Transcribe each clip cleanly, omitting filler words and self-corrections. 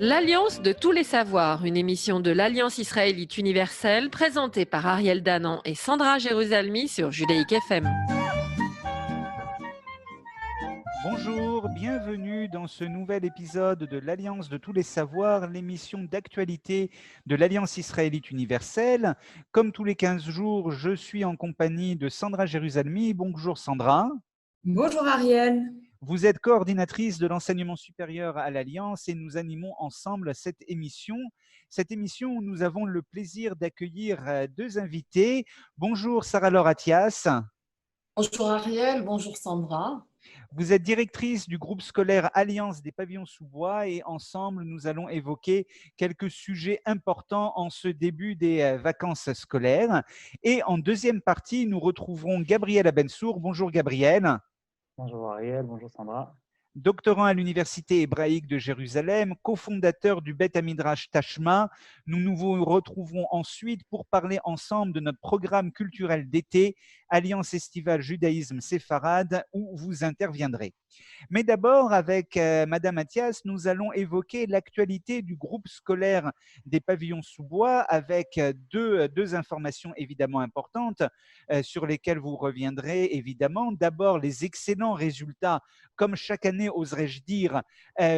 L'Alliance de tous les savoirs, une émission de l'Alliance israélite universelle présentée par Ariel Danan et Sandra Jérusalemi sur Judaïque FM. Bonjour, bienvenue dans ce nouvel épisode de l'Alliance de tous les savoirs, l'émission d'actualité de l'Alliance israélite universelle. Comme tous les 15 jours, je suis en compagnie de Sandra Jérusalemi. Bonjour Sandra. Bonjour Ariel. Vous êtes coordinatrice de l'enseignement supérieur à l'Alliance et nous animons ensemble cette émission. Cette émission où nous avons le plaisir d'accueillir deux invités. Bonjour Sarah-Laure Attias. Bonjour Ariel, bonjour Sandra. Vous êtes directrice du groupe scolaire Alliance des Pavillons sous bois et ensemble, nous allons évoquer quelques sujets importants en ce début des vacances scolaires. Et en deuxième partie, nous retrouverons Gabriel Abensour. Bonjour Gabriel. Bonjour Ariel, bonjour Sandra. Doctorant à l'Université hébraïque de Jérusalem, cofondateur du Beth Midrash Tashma. Nous nous retrouverons ensuite pour parler ensemble de notre programme culturel d'été, Alliance estivale judaïsme séfarade, où vous interviendrez. Mais d'abord, avec Madame Mathias, nous allons évoquer l'actualité du groupe scolaire des Pavillons sous bois avec deux informations évidemment importantes sur lesquelles vous reviendrez évidemment. D'abord, les excellents résultats, comme chaque année, oserais-je dire,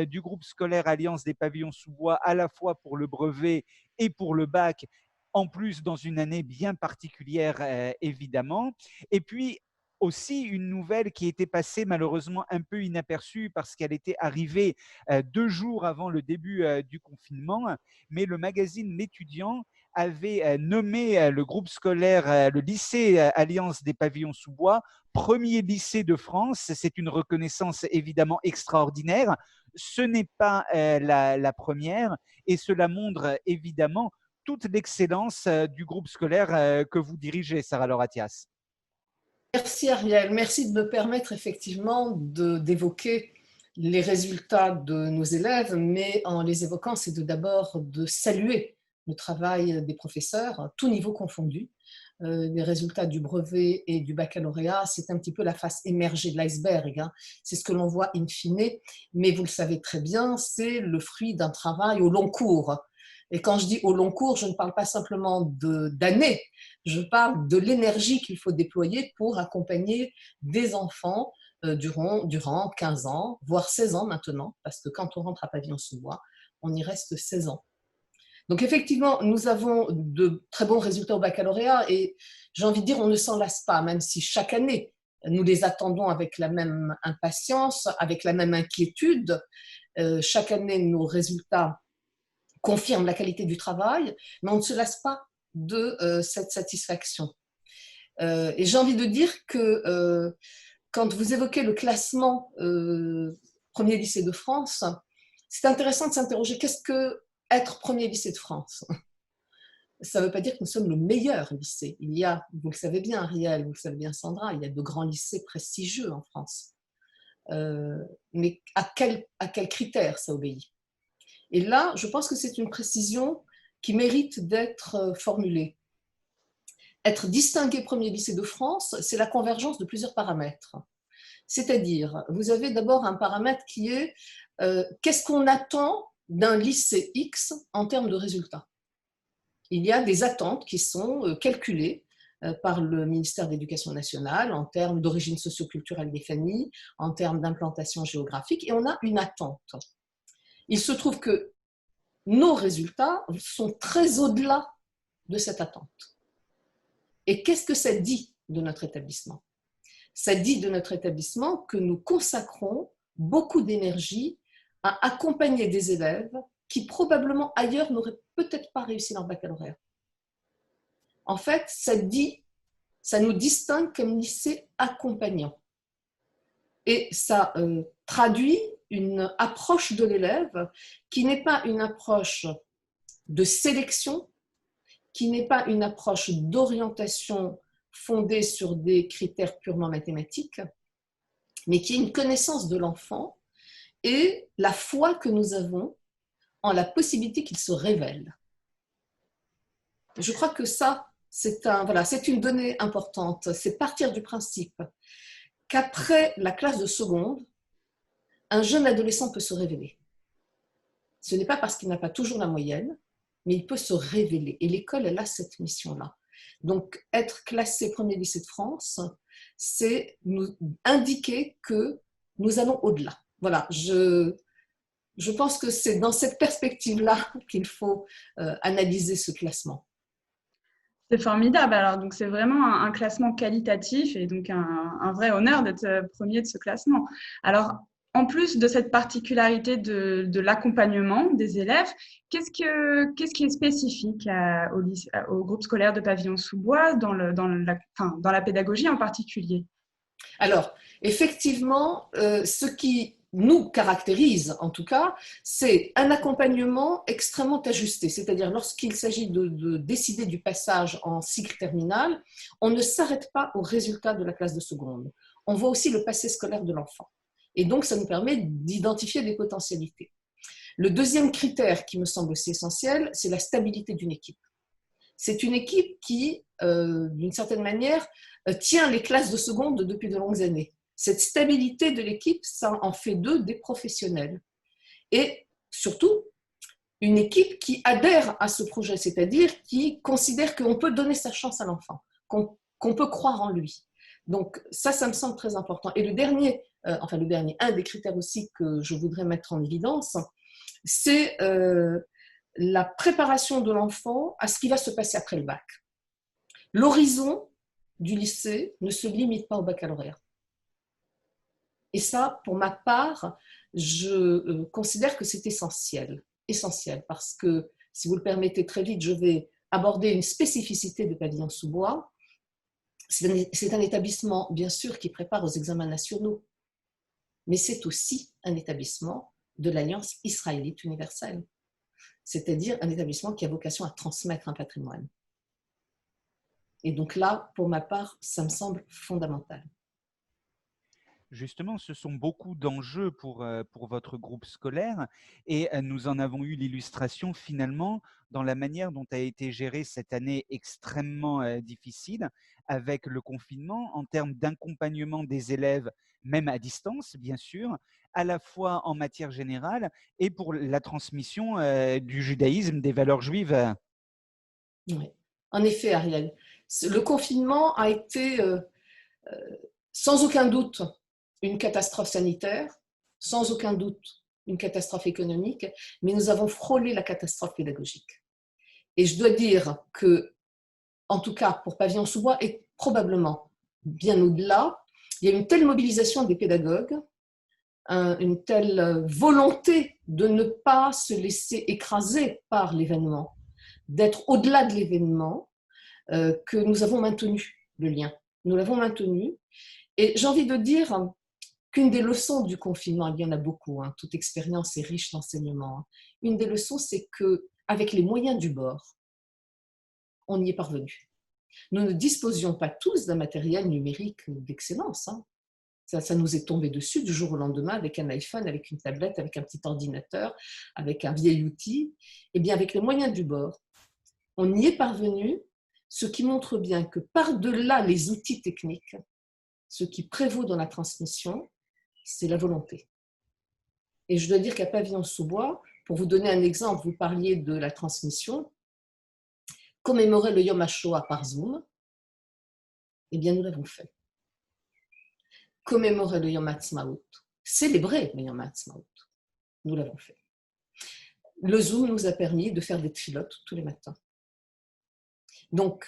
du groupe scolaire Alliance des Pavillons sous bois, à la fois pour le brevet et pour le bac, en plus dans une année bien particulière évidemment. Et puis, aussi une nouvelle qui était passée malheureusement un peu inaperçue parce qu'elle était arrivée 2 jours avant le début du confinement, mais le magazine L'Étudiant avait nommé le groupe scolaire, le lycée Alliance des Pavillons sous bois, premier lycée de France. C'est une reconnaissance évidemment extraordinaire. Ce n'est pas la première et cela montre évidemment toute l'excellence du groupe scolaire que vous dirigez, Sarah-Laure Attias. Merci Ariel, merci de me permettre effectivement d'évoquer les résultats de nos élèves, mais en les évoquant, c'est d'abord de saluer le travail des professeurs, tous niveaux confondus. Les résultats du brevet et du baccalauréat, c'est un petit peu la face émergée de l'iceberg, hein. C'est ce que l'on voit in fine, mais vous le savez très bien, c'est le fruit d'un travail au long cours. Et quand je dis au long cours, je ne parle pas simplement d'années, je parle de l'énergie qu'il faut déployer pour accompagner des enfants durant 15 ans, voire 16 ans maintenant, parce que quand on rentre à Pavillon sous bois, on y reste 16 ans. Donc effectivement, nous avons de très bons résultats au baccalauréat et j'ai envie de dire, on ne s'en lasse pas, même si chaque année, nous les attendons avec la même impatience, avec la même inquiétude. Chaque année, nos résultats confirment la qualité du travail, mais on ne se lasse pas de cette satisfaction. Et j'ai envie de dire que quand vous évoquez le classement premier lycée de France, c'est intéressant de s'interroger, qu'est-ce que être premier lycée de France? Ça ne veut pas dire que nous sommes le meilleur lycée. Il y a, vous le savez bien Ariel, vous le savez bien Sandra, il y a de grands lycées prestigieux en France. Mais à quel critère ça obéit? Et là, je pense que c'est une précision qui mérite d'être formulée. Être distingué premier lycée de France, c'est la convergence de plusieurs paramètres. C'est-à-dire, vous avez d'abord un paramètre qui est qu'est-ce qu'on attend d'un lycée X en termes de résultats? Il y a des attentes qui sont calculées par le ministère de l'Éducation nationale en termes d'origine socioculturelle des familles, en termes d'implantation géographique, et on a une attente. Il se trouve que nos résultats sont très au-delà de cette attente. Et qu'est-ce que ça dit de notre établissement? Ça dit de notre établissement que nous consacrons beaucoup d'énergie à accompagner des élèves qui probablement ailleurs n'auraient peut-être pas réussi leur baccalauréat. En fait, ça nous distingue comme lycée accompagnant. Et ça traduit une approche de l'élève qui n'est pas une approche de sélection, qui n'est pas une approche d'orientation fondée sur des critères purement mathématiques, mais qui est une connaissance de l'enfant et la foi que nous avons en la possibilité qu'il se révèle. Je crois que ça, c'est une donnée importante. C'est partir du principe qu'après la classe de seconde, un jeune adolescent peut se révéler. Ce n'est pas parce qu'il n'a pas toujours la moyenne, mais il peut se révéler. Et l'école, elle a cette mission-là. Donc, être classé premier lycée de France, c'est nous indiquer que nous allons au-delà. Voilà, je pense que c'est dans cette perspective-là qu'il faut analyser ce classement. C'est formidable. Alors, donc, c'est vraiment un classement qualitatif et donc un vrai honneur d'être premier de ce classement. Alors, en plus de cette particularité de l'accompagnement des élèves, qu'est-ce qui est spécifique au groupe scolaire de Pavillon-sous-Bois dans la pédagogie en particulier? Alors, effectivement, ce qui nous caractérise, en tout cas, c'est un accompagnement extrêmement ajusté. C'est-à-dire, lorsqu'il s'agit de décider du passage en cycle terminal, on ne s'arrête pas au résultat de la classe de seconde. On voit aussi le passé scolaire de l'enfant. Et donc, ça nous permet d'identifier des potentialités. Le deuxième critère qui me semble aussi essentiel, c'est la stabilité d'une équipe. C'est une équipe qui, d'une certaine manière, tient les classes de seconde depuis de longues années. Cette stabilité de l'équipe, ça en fait d'eux des professionnels. Et surtout, une équipe qui adhère à ce projet, c'est-à-dire qui considère qu'on peut donner sa chance à l'enfant, qu'on peut croire en lui. Donc ça me semble très important. Et un des critères aussi que je voudrais mettre en évidence, c'est la préparation de l'enfant à ce qui va se passer après le bac. L'horizon du lycée ne se limite pas au baccalauréat. Et ça, pour ma part, je considère que c'est essentiel, parce que, si vous le permettez très vite, je vais aborder une spécificité de Pavillon-sous-Bois. C'est un établissement, bien sûr, qui prépare aux examens nationaux, mais c'est aussi un établissement de l'Alliance israélite universelle, c'est-à-dire un établissement qui a vocation à transmettre un patrimoine. Et donc là, pour ma part, ça me semble fondamental. Justement, ce sont beaucoup d'enjeux pour votre groupe scolaire et nous en avons eu l'illustration finalement dans la manière dont a été gérée cette année extrêmement difficile avec le confinement en termes d'accompagnement des élèves, même à distance, bien sûr, à la fois en matière générale et pour la transmission du judaïsme, des valeurs juives. Oui. En effet, Ariel, le confinement a été sans aucun doute une catastrophe sanitaire, sans aucun doute une catastrophe économique, mais nous avons frôlé la catastrophe pédagogique. Et je dois dire que, en tout cas pour Pavillon-sous-Bois, et probablement bien au-delà, il y a une telle mobilisation des pédagogues, une telle volonté de ne pas se laisser écraser par l'événement, d'être au-delà de l'événement, que nous avons maintenu le lien. Nous l'avons maintenu. Et j'ai envie de dire qu'une des leçons du confinement, il y en a beaucoup, toute expérience est riche d'enseignement. Une des leçons, c'est qu'avec les moyens du bord, on y est parvenu. Nous ne disposions pas tous d'un matériel numérique d'excellence. Ça nous est tombé dessus du jour au lendemain avec un iPhone, avec une tablette, avec un petit ordinateur, avec un vieil outil. Eh bien, avec les moyens du bord, on y est parvenu, ce qui montre bien que par-delà les outils techniques, ce qui prévaut dans la transmission, c'est la volonté. Et je dois dire qu'à Pavillon-sous-Bois, pour vous donner un exemple, vous parliez de la transmission, commémorer le Yom HaShoah par Zoom, eh bien nous l'avons fait. Commémorer le Yom HaTzmaut, célébrer le Yom HaTzmaut, nous l'avons fait. Le Zoom nous a permis de faire des tfilotes tous les matins. Donc,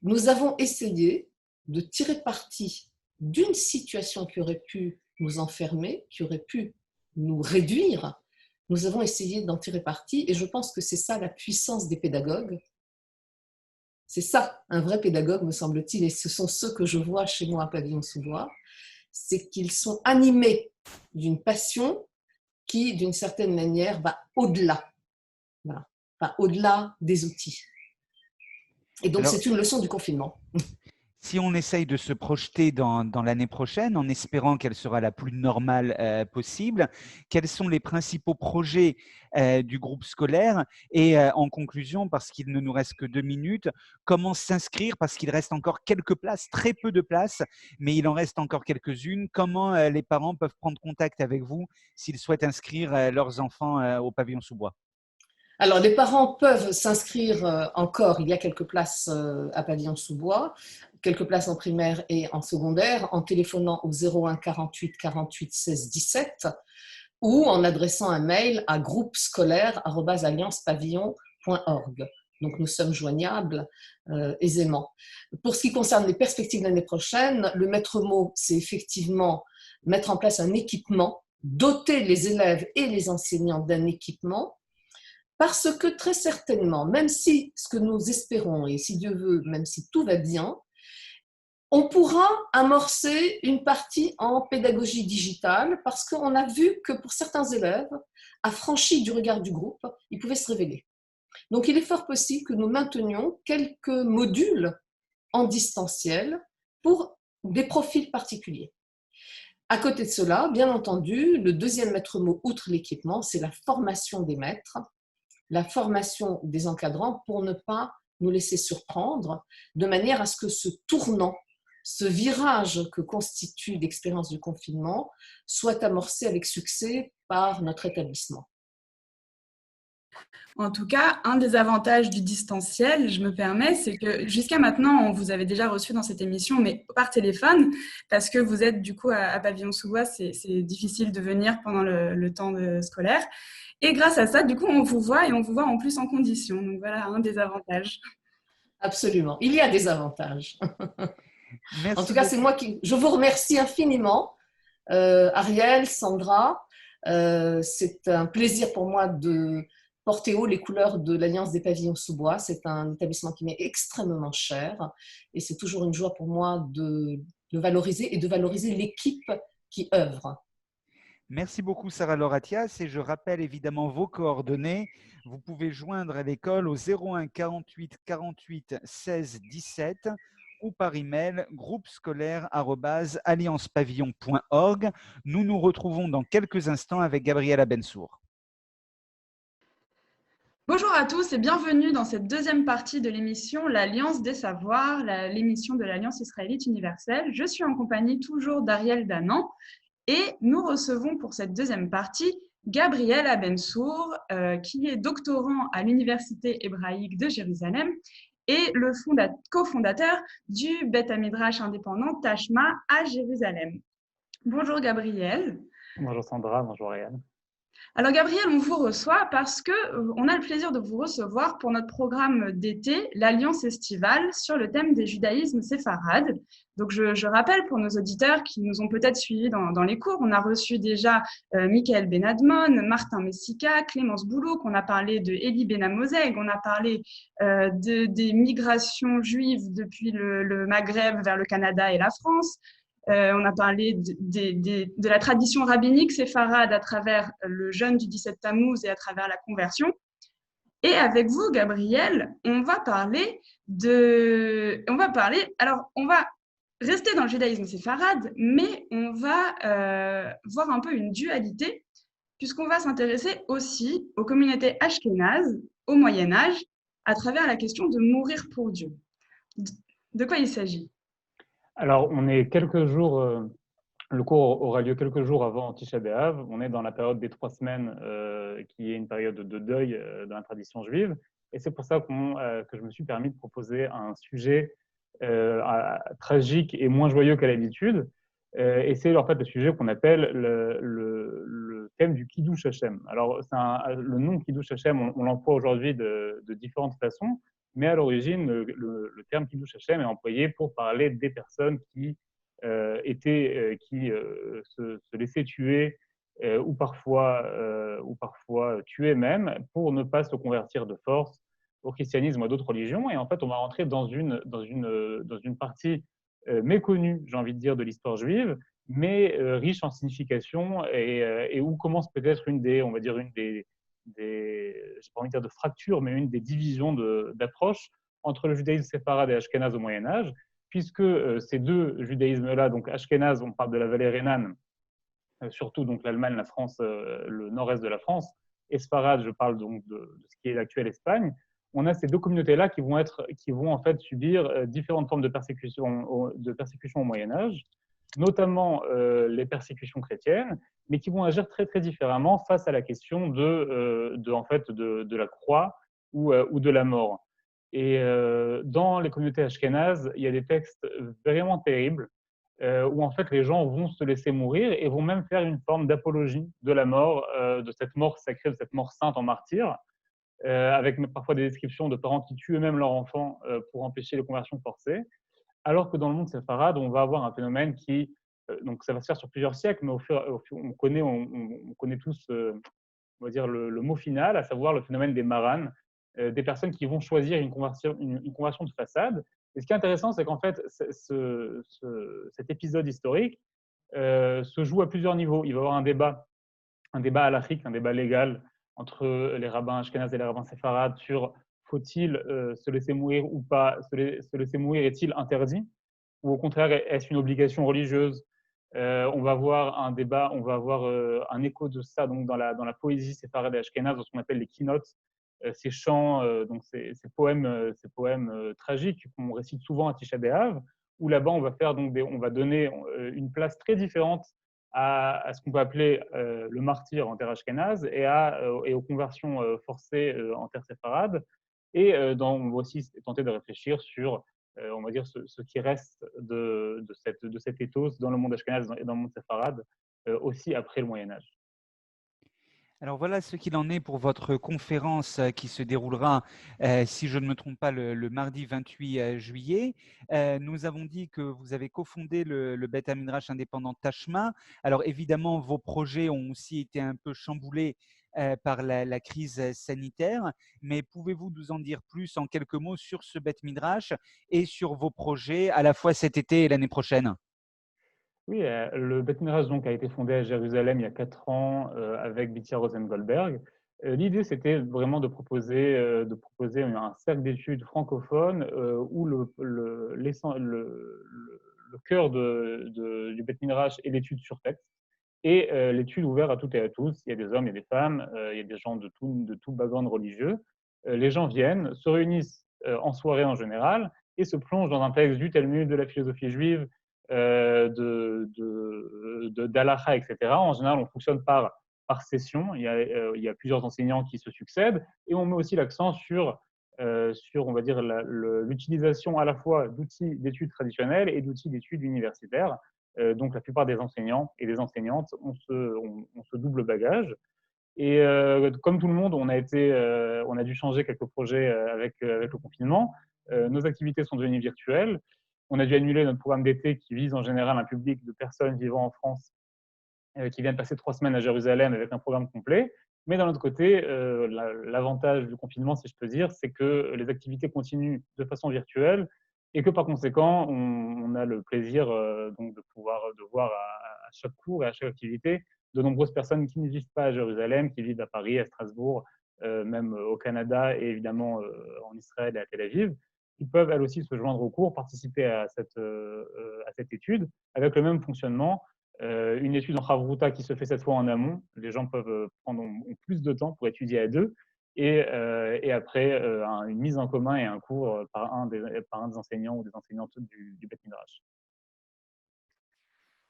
nous avons essayé de tirer parti d'une situation qui aurait pu nous enfermer, qui aurait pu nous réduire. Nous avons essayé d'en tirer parti et je pense que c'est ça la puissance des pédagogues. C'est ça, un vrai pédagogue, me semble-t-il, et ce sont ceux que je vois chez moi à Pavillon-sous-Bois, c'est qu'ils sont animés d'une passion qui, d'une certaine manière, va au-delà. Voilà. Va au-delà des outils. Et donc, c'est une leçon du confinement. Si on essaye de se projeter dans l'année prochaine, en espérant qu'elle sera la plus normale possible, quels sont les principaux projets du groupe scolaire? Et en conclusion, parce qu'il ne nous reste que 2 minutes, comment s'inscrire? Parce qu'il reste encore quelques places, très peu de places, mais il en reste encore quelques-unes. Comment les parents peuvent prendre contact avec vous s'ils souhaitent inscrire leurs enfants au pavillon sous bois? Alors, les parents peuvent s'inscrire encore, il y a quelques places à Pavillon sous bois, quelques places en primaire et en secondaire, en téléphonant au 01 48 48 16 17 ou en adressant un mail à groupescolaire@alliancepavillon.org. Donc, nous sommes joignables aisément. Pour ce qui concerne les perspectives de l'année prochaine, le maître mot, c'est effectivement mettre en place un équipement, doter les élèves et les enseignants d'un équipement. Parce que très certainement, même si ce que nous espérons, et si Dieu veut, même si tout va bien, on pourra amorcer une partie en pédagogie digitale parce qu'on a vu que pour certains élèves, affranchis du regard du groupe, ils pouvaient se révéler. Donc il est fort possible que nous maintenions quelques modules en distanciel pour des profils particuliers. À côté de cela, bien entendu, le deuxième maître mot, outre l'équipement, c'est la formation des maîtres, la formation des encadrants pour ne pas nous laisser surprendre, de manière à ce que ce tournant, ce virage que constitue l'expérience du confinement soit amorcé avec succès par notre établissement. En tout cas, un des avantages du distanciel, je me permets, c'est que jusqu'à maintenant, on vous avait déjà reçu dans cette émission, mais par téléphone, parce que vous êtes du coup à Pavillon-sous-Bois, c'est difficile de venir pendant le temps scolaire. Et grâce à ça, du coup, on vous voit et on vous voit en plus en condition. Donc voilà, un des avantages. Absolument. Il y a des avantages. Merci En tout cas, c'est moi je vous remercie infiniment, Ariel, Sandra. C'est un plaisir pour moi de porter haut les couleurs de l'Alliance des Pavillons sous bois. C'est un établissement qui m'est extrêmement cher et c'est toujours une joie pour moi de valoriser et de valoriser l'équipe qui œuvre. Merci beaucoup Sarah Loratias et je rappelle évidemment vos coordonnées. Vous pouvez joindre à l'école au 01 48 48 16 17 ou par email groupescolaire@alliancepavillon.org. Nous nous retrouvons dans quelques instants avec Gabriela Bensour. Bonjour à tous et bienvenue dans cette deuxième partie de l'émission L'Alliance des Savoirs, l'émission de l'Alliance israélite universelle. Je suis en compagnie toujours d'Ariel Danan et nous recevons pour cette deuxième partie Gabriel Abensour, qui est doctorant à l'Université hébraïque de Jérusalem et le cofondateur du Beth Midrash indépendant Tashma à Jérusalem. Bonjour Gabriel. Bonjour Sandra, bonjour Ariel. Alors Gabriel, on vous reçoit parce qu'on a le plaisir de vous recevoir pour notre programme d'été, l'Alliance estivale, sur le thème des judaïsmes séfarades. Donc je rappelle pour nos auditeurs qui nous ont peut-être suivis dans les cours, on a reçu déjà Michael Benadmon, Martin Messica, Clémence Boulouk, on a parlé de Elie Benamozeg, on a parlé des migrations juives depuis le Maghreb vers le Canada et la France. On a parlé de la tradition rabbinique séfarade à travers le jeûne du 17 Tammuz et à travers la conversion. Et avec vous, Gabriel, on va rester dans le judaïsme séfarade, mais on va voir un peu une dualité, puisqu'on va s'intéresser aussi aux communautés ashkénazes au Moyen-Âge à travers la question de mourir pour Dieu. De quoi il s'agit ? Alors, on est quelques jours, le cours aura lieu quelques jours avant Tisha B'Av. On est dans la période des 3 semaines, qui est une période de deuil dans la tradition juive. Et c'est pour ça que je me suis permis de proposer un sujet tragique et moins joyeux qu'à l'habitude. Et c'est en fait le sujet qu'on appelle le thème du Kiddush Hashem. Alors, le nom Kiddush Hashem, on l'emploie aujourd'hui de différentes façons. Mais à l'origine, le terme Kiddush Hashem est employé pour parler des personnes qui se laissaient tuer ou parfois tuer même pour ne pas se convertir de force au christianisme ou à d'autres religions. Et en fait, on va rentrer dans une partie méconnue, j'ai envie de dire, de l'histoire juive, mais riche en signification et où commence peut-être j'ai pas envie de dire de fracture, mais une des divisions d'approche entre le judaïsme séfarade et ashkénaze au Moyen-Âge, puisque ces deux judaïsmes-là, donc Ashkénaze, on parle de la vallée rhénane, surtout donc l'Allemagne, la France, le nord-est de la France, et Sfarad, je parle donc de ce qui est l'actuelle Espagne. On a ces deux communautés-là qui vont en fait subir différentes formes de persécution au Moyen Âge, notamment les persécutions chrétiennes, mais qui vont agir très très différemment face à la question de la croix ou de la mort. Et dans les communautés ashkénazes, il y a des textes vraiment terribles où en fait les gens vont se laisser mourir et vont même faire une forme d'apologie de la mort, de cette mort sacrée, de cette mort sainte en martyr, avec parfois des descriptions de parents qui tuent eux-mêmes leurs enfants pour empêcher les conversions forcées. Alors que dans le monde séfarade, on va avoir un phénomène qui, donc ça va se faire sur plusieurs siècles, mais on connaît tous, on va dire, le mot final, à savoir le phénomène des maranes, des personnes qui vont choisir une conversion de façade. Et ce qui est intéressant, c'est qu'en fait, cet épisode historique se joue à plusieurs niveaux. Il va y avoir un débat halachique, un débat légal entre les rabbins ashkénazes et les rabbins séfarades sur faut-il se laisser mourir ou pas, se laisser mourir est-il interdit, ou au contraire est-ce une obligation religieuse. On va avoir un débat, on va avoir un écho de ça donc dans la poésie séfarade et ashkénaze, ce qu'on appelle les keynotes, ces chants, donc ces poèmes tragiques qu'on récite souvent à Tisha B'Av, où là-bas on va donner une place très différente à ce qu'on peut appeler le martyr en terre ashkénaze et aux conversions forcées en terre séfarade. Et on va aussi tenter de réfléchir sur, on va dire, ce qui reste de cet ethos dans le monde ashkénaze et dans le monde séfarade, aussi après le Moyen-Âge. Alors voilà ce qu'il en est pour votre conférence qui se déroulera, si je ne me trompe pas, le mardi 28 juillet. Nous avons dit que vous avez cofondé le Beth Midrash indépendant Tashma. Alors évidemment, vos projets ont aussi été un peu chamboulés par la crise sanitaire, mais pouvez-vous nous en dire plus en quelques mots sur ce Beth Midrash et sur vos projets à la fois cet été et l'année prochaine? Oui, le Beth Midrash donc, a été fondé à Jérusalem il y a 4 ans avec Bitya Rosengoldberg. L'idée, c'était vraiment de proposer un cercle d'études francophones où le cœur du Beth Midrash est l'étude sur texte et l'étude ouverte à toutes et à tous. Il y a des hommes, il y a des femmes, il y a des gens de tout background religieux. Les gens viennent, se réunissent en soirée en général et se plongent dans un texte du Talmud, de la philosophie juive, d'Alaha, etc. En général, on fonctionne par session. Il y a plusieurs enseignants qui se succèdent et on met aussi l'accent sur on va dire, l'utilisation à la fois d'outils d'études traditionnels et d'outils d'études universitaires. Donc, la plupart des enseignants et des enseignantes ont ce double bagage. Et comme tout le monde, on a dû changer quelques projets avec le confinement. Nos activités sont devenues virtuelles. On a dû annuler notre programme d'été qui vise en général un public de personnes vivant en France qui viennent passer 3 semaines à Jérusalem avec un programme complet. Mais d'un autre côté, l'avantage du confinement, si je peux dire, c'est que les activités continuent de façon virtuelle et que par conséquent, on a le plaisir donc de voir à chaque cours et à chaque activité de nombreuses personnes qui ne vivent pas à Jérusalem, qui vivent à Paris, à Strasbourg, même au Canada et évidemment en Israël et à Tel Aviv, qui peuvent elles aussi se joindre au cours, participer à cette étude avec le même fonctionnement. Une étude en Chavruta qui se fait cette fois en amont. Les gens peuvent ont plus de temps pour étudier à deux. Et après, une mise en commun et un cours par un des enseignants ou des enseignantes du Beth Midrash.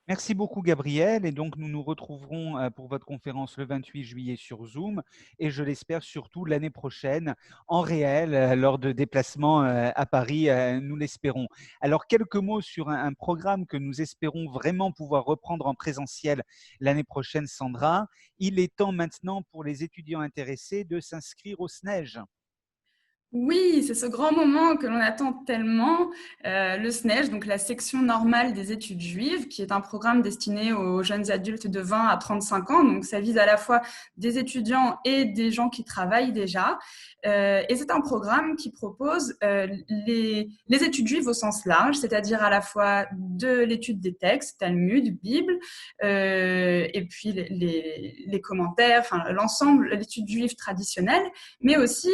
Merci beaucoup, Gabriel. Et donc, nous nous retrouverons pour votre conférence le 28 juillet sur Zoom et je l'espère surtout l'année prochaine en réel lors de déplacements à Paris, nous l'espérons. Alors, quelques mots sur un programme que nous espérons vraiment pouvoir reprendre en présentiel l'année prochaine, Sandra. Il est temps maintenant pour les étudiants intéressés de s'inscrire au SNEJ. Oui, c'est ce grand moment que l'on attend tellement, le SNEJ, donc la section normale des études juives, qui est un programme destiné aux jeunes adultes de 20 à 35 ans. Donc, ça vise à la fois des étudiants et des gens qui travaillent déjà. Et c'est un programme qui propose les études juives au sens large, c'est-à-dire à la fois de l'étude des textes, Talmud, Bible, et puis les commentaires, enfin l'ensemble, l'étude juive traditionnelle, mais aussi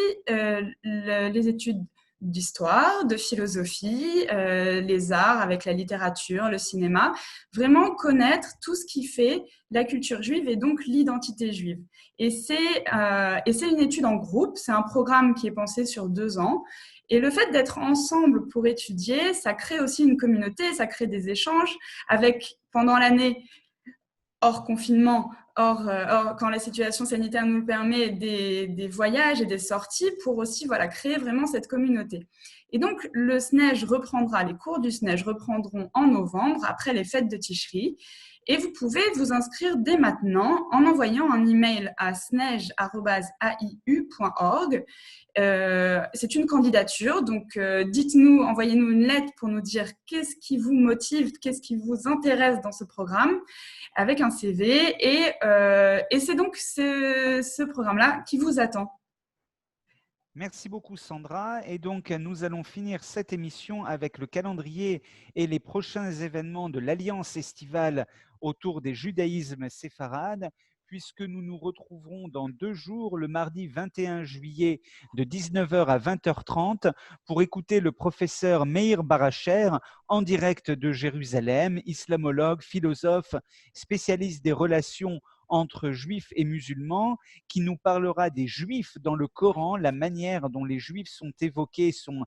les études d'histoire, de philosophie, les arts avec la littérature, le cinéma, vraiment connaître tout ce qui fait la culture juive et donc l'identité juive. Et c'est une étude en groupe, c'est un programme qui est pensé sur 2 ans. Et le fait d'être ensemble pour étudier, ça crée aussi une communauté, ça crée des échanges avec, pendant l'année, hors confinement, quand la situation sanitaire nous le permet, des voyages et des sorties pour aussi créer vraiment cette communauté. Et donc, le SNEJ reprendra, les cours du SNEJ reprendront en novembre, après les fêtes de Tishri. Et vous pouvez vous inscrire dès maintenant en envoyant un email à snej@aiu.org. C'est une candidature, donc dites-nous, envoyez-nous une lettre pour nous dire qu'est-ce qui vous motive, qu'est-ce qui vous intéresse dans ce programme, avec un CV. Et c'est donc ce programme-là qui vous attend. Merci beaucoup Sandra. Et donc nous allons finir cette émission avec le calendrier et les prochains événements de l'Alliance estivale autour des judaïsmes séfarades, puisque nous nous retrouverons dans 2 jours, le mardi 21 juillet de 19h à 20h30 pour écouter le professeur Meir Baracher en direct de Jérusalem, islamologue, philosophe, spécialiste des relations entre juifs et musulmans, qui nous parlera des juifs dans le Coran, la manière dont les juifs sont évoqués, sont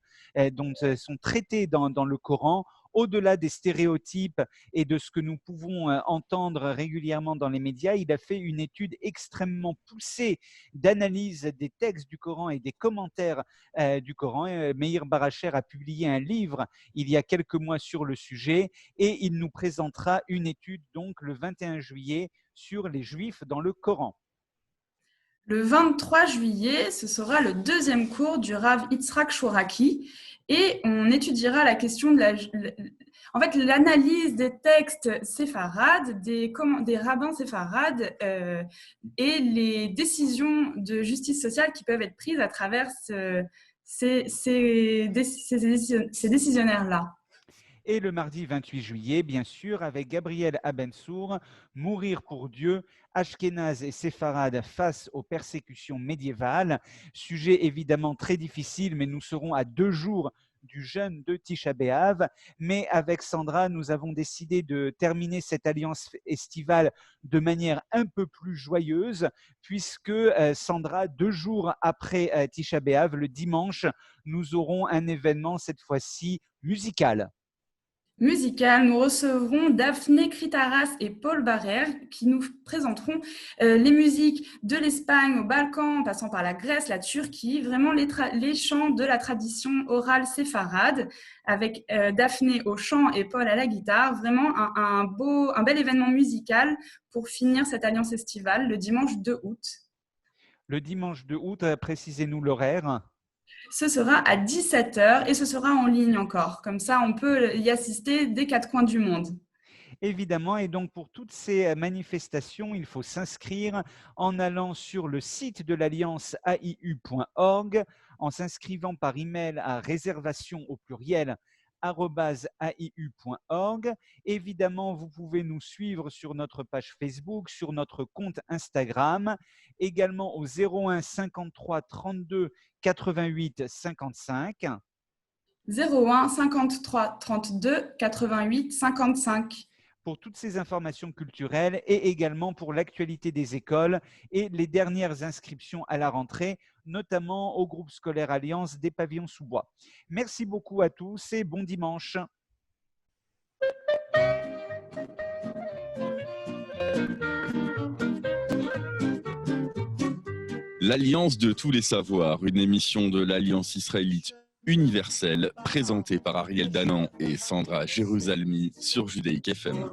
traités dans le Coran, au-delà des stéréotypes et de ce que nous pouvons entendre régulièrement dans les médias. Il a fait une étude extrêmement poussée d'analyse des textes du Coran et des commentaires du Coran. Meir Baracher a publié un livre il y a quelques mois sur le sujet et il nous présentera une étude donc le 21 juillet sur les Juifs dans le Coran. Le 23 juillet, ce sera le 2e cours du Rav Yitzhak Shoraki et on étudiera la question de l'analyse des textes séfarades, des rabbins séfarades et les décisions de justice sociale qui peuvent être prises à travers ces décisionnaires-là. Et le mardi 28 juillet, bien sûr, avec Gabriel Abensour, Mourir pour Dieu, Ashkénaz et Séfarade face aux persécutions médiévales. Sujet évidemment très difficile, mais nous serons à 2 jours du jeûne de Tisha B'Av. Mais avec Sandra, nous avons décidé de terminer cette alliance estivale de manière un peu plus joyeuse, puisque Sandra, 2 jours après Tisha B'Av, le dimanche, nous aurons un événement cette fois-ci musical. Nous recevrons Daphné Kritaras et Paul Barrère qui nous présenteront les musiques de l'Espagne au Balkan, en passant par la Grèce, la Turquie, vraiment les chants de la tradition orale séfarade, avec Daphné au chant et Paul à la guitare. Vraiment un bel événement musical pour finir cette alliance estivale le dimanche 2 août. Le dimanche 2 août, précisez-nous l'horaire. Ce sera à 17h et ce sera en ligne encore. Comme ça, on peut y assister des 4 coins du monde. Évidemment, et donc pour toutes ces manifestations, il faut s'inscrire en allant sur le site de l'Alliance aiu.org, en s'inscrivant par email à réservation au pluriel @aiu.org. Évidemment, vous pouvez nous suivre sur notre page Facebook, sur notre compte Instagram, également au 01 53 32 88 55. 01 53 32 88 55. Pour toutes ces informations culturelles et également pour l'actualité des écoles et les dernières inscriptions à la rentrée, notamment au groupe scolaire Alliance des Pavillons-sous-Bois. Merci beaucoup à tous et bon dimanche. L'Alliance de tous les savoirs, une émission de l'Alliance israélite universelle, présentée par Ariel Danan et Sandra Jérusalemi sur Judaïque FM.